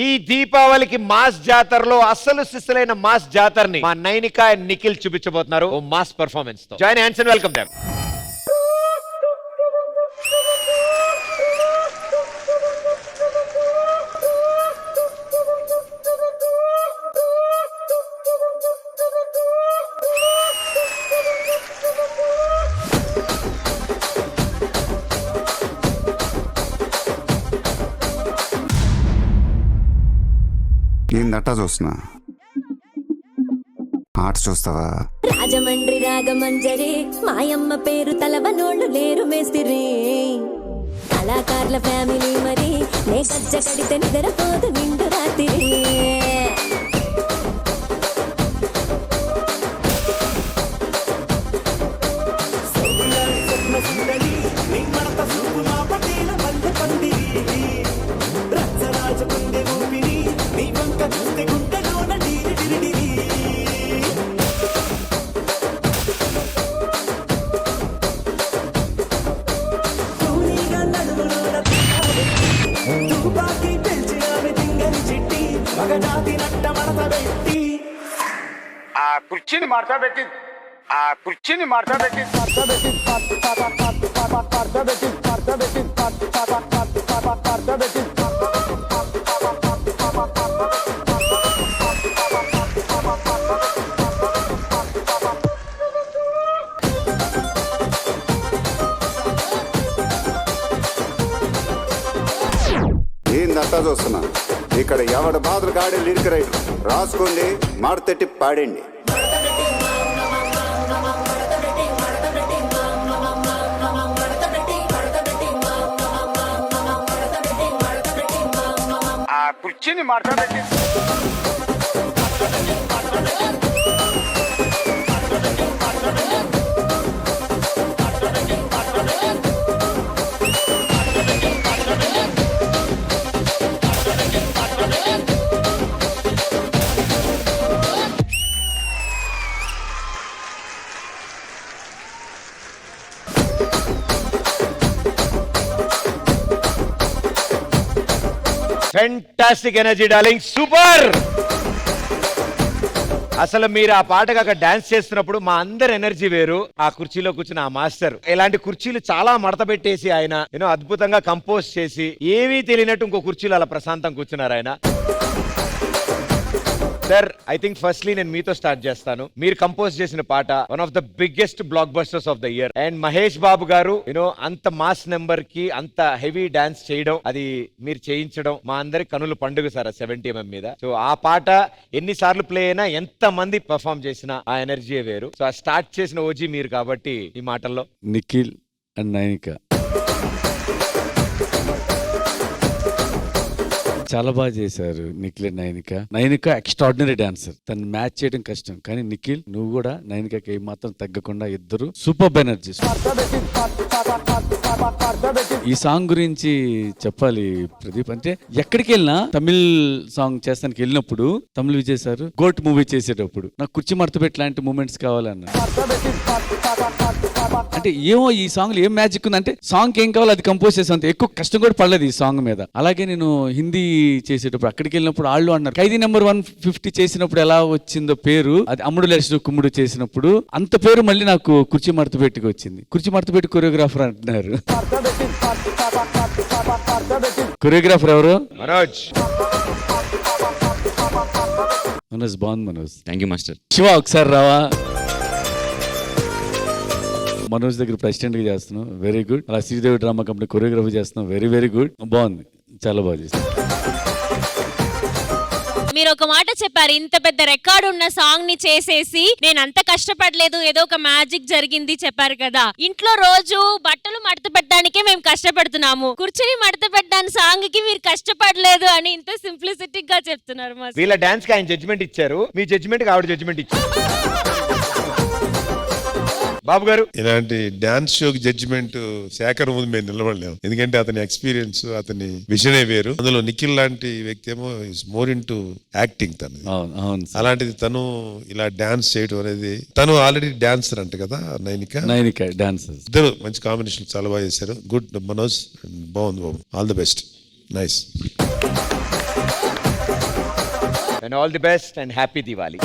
ఈ దీపావళికి మాస్ జాతరలో అసలు సిస్సులైన మాస్ జాతరని మా నైనిక అండ్ నిఖిల్ చూపించబోతున్నారు ఓ మాస్ పర్ఫార్మెన్స్ తో. Join hands and welcome them. ఏందట్టా చూస్తున్నా ఆట చూస్తావా? రాజమండ్రి రాగమంజరి మాయమ్మ పేరు తలవనోళ్ళు లేరు మేస్తిరి కళాకారుల ఫ్యామిలీ మరి నే గజ్జ కడితే నిద్రపోదు నిండు రాత్రి కుర్చీని మార్చబెట్టి ఏందట్టా చూస్తున్నా? ఇక్కడ ఎవడ బాధలు గాడి లిరిక్ రైటర్ రాసుకోండి, మాడతెట్టి పాడండి. కుర్చీని మార్చబెట్టి ఫెంటాస్టిక్ ఎనర్జీ డార్లింగ్, సూపర్. అసలు మీరు ఆ పాటగా అక్కడ డాన్స్ చేస్తున్నప్పుడు మా అందరి ఎనర్జీ వేరు. ఆ కుర్చీలో కూర్చున్న ఆ మాస్టర్ ఇలాంటి కుర్చీలు చాలా మడత పెట్టేసి ఆయన యూనో అద్భుతంగా కంపోజ్ చేసి ఏమీ తెలియనట్టు ఇంకో కుర్చీలో అలా ప్రశాంతం కూర్చున్నారు ఆయన. సార్, ఐ థింక్ ఫస్ట్లీ నేను మీతో స్టార్ట్ చేస్తాను. మీరు కంపోజ్ చేసిన పాట one of the biggest blockbusters of the year. And Mahesh Babu గారు యూనో అంత మాస్ నెంబర్ కి అంత హెవీ డాన్స్ చేయడం, అది మీరు చేయించడం మా అందరి కనుల పండుగ సార్ 70mm మీద. సో ఆ పాట ఎన్నిసార్లు ప్లే అయినా ఎంత మంది పర్ఫామ్ చేసినా ఆ ఎనర్జీ వేరు. సో ఆ స్టార్ట్ చేసిన ఓజీ మీరు కాబట్టి ఈ మాటల్లో నిఖిల్ అండ్ నైనిక చాలా బాగా చేశారు. Nikhil and Nainika extraordinary dancer. తను మ్యాచ్ చేయడం కష్టం, కానీ నిఖిల్ నువ్వు కూడా నైనికకి ఏ మాత్రం తగ్గకుండా ఇద్దరు సూపర్ ఎనర్జీ. ఈ సాంగ్ గురించి చెప్పాలి ప్రదీప్. అంటే ఎక్కడికి వెళ్ళినా తమిళ్ సాంగ్ చేస్తానికి వెళ్ళినప్పుడు తమిళ్ విజయ్ సార్ గోట్ మూవీ చేసేటప్పుడు నాకు కుర్చీ మడతపెట్టి లాంటి మూమెంట్స్ కావాలన్న. అంటే ఏమో ఈ సాంగ్ లో ఏం మ్యాజిక్ ఉందంటే సాంగ్ ఏం కావాలో అది కంపోజ్ చేసాం, ఎక్కువ కష్టం కూడా పడలేదు ఈ సాంగ్ మీద. అలాగే నేను హిందీ చేసేటప్పుడు అక్కడికి వెళ్ళినప్పుడు వాళ్ళు అన్నారు ఖైదీ నెంబర్ 150 చేసినప్పుడు ఎలా వచ్చిందో పేరు, అది అమ్ముడు లేడు కుమ్ముడు చేసినప్పుడు అంత పేరు మళ్ళీ నాకు కుర్చీ మడతపెట్టికి వచ్చింది. కుర్చీ మడతపెట్టి కొరియోగ్రాఫర్ అంటున్నారు. కొరియోగ్రాఫర్ ఎవరు? మనోజ్. బాగుంది Manoj. Thank you master. Shiva ఒకసారి రావా? మనోజ్ దగ్గర ప్రెసిడెంట్ గా చేస్తున్నాం, వెరీ గుడ్. అలా శ్రీదేవి డ్రామా కంపెనీ కొరియోగ్రఫీ చేస్తున్నాం, వెరీ వెరీ గుడ్. బాగుంది, చాలా బాగా చేస్తాం. మీరు ఒక మాట చెప్పారు, ఇంత పెద్ద రికార్డు ఉన్న సాంగ్ ని చేసేసి నేను అంత కష్టపడలేదు, ఏదో ఒక మ్యాజిక్ జరిగింది చెప్పారు కదా. ఇంట్లో రోజు బట్టలు మడత పెట్టడానికే మేము కష్టపడుతున్నాము, కూర్చొని మడత పెట్టడానికి సాంగ్ కి మీరు కష్టపడలేదు అని ఇంత సింప్లిసిటిక్ గా చెప్తున్నారు. వీళ్ళ డాన్స్ కి ఆయన జడ్జిమెంట్ ఇచ్చారు, మీ జడ్జిమెంట్ కి ఆవిడ జడ్జిమెంట్ ఇచ్చారు. బాబు గారు, ఇలాంటి డాన్స్ షోకి జడ్జిమెంట్ శేఖర్ ముందు మేము నిలబడలేము, ఎందుకంటే అతని ఎక్స్పీరియన్స్, అతని విజనే వేరు. అందులో నిఖిల్ లాంటి వ్యక్తి ఏమో is more in to acting. తను అలాంటిది తను ఇలా డాన్స్ చేయడం అనేది, తను ఆల్రెడీ డాన్సర్ అంట కదా నైనిక డాన్సర్. ఇద్దరు మంచి కాంబినేషన్, చాలా బాగా చేశారు. గుడ్ మనోజ్, బాగుంది బాబు, all the best, nice. And all the best and happy Diwali.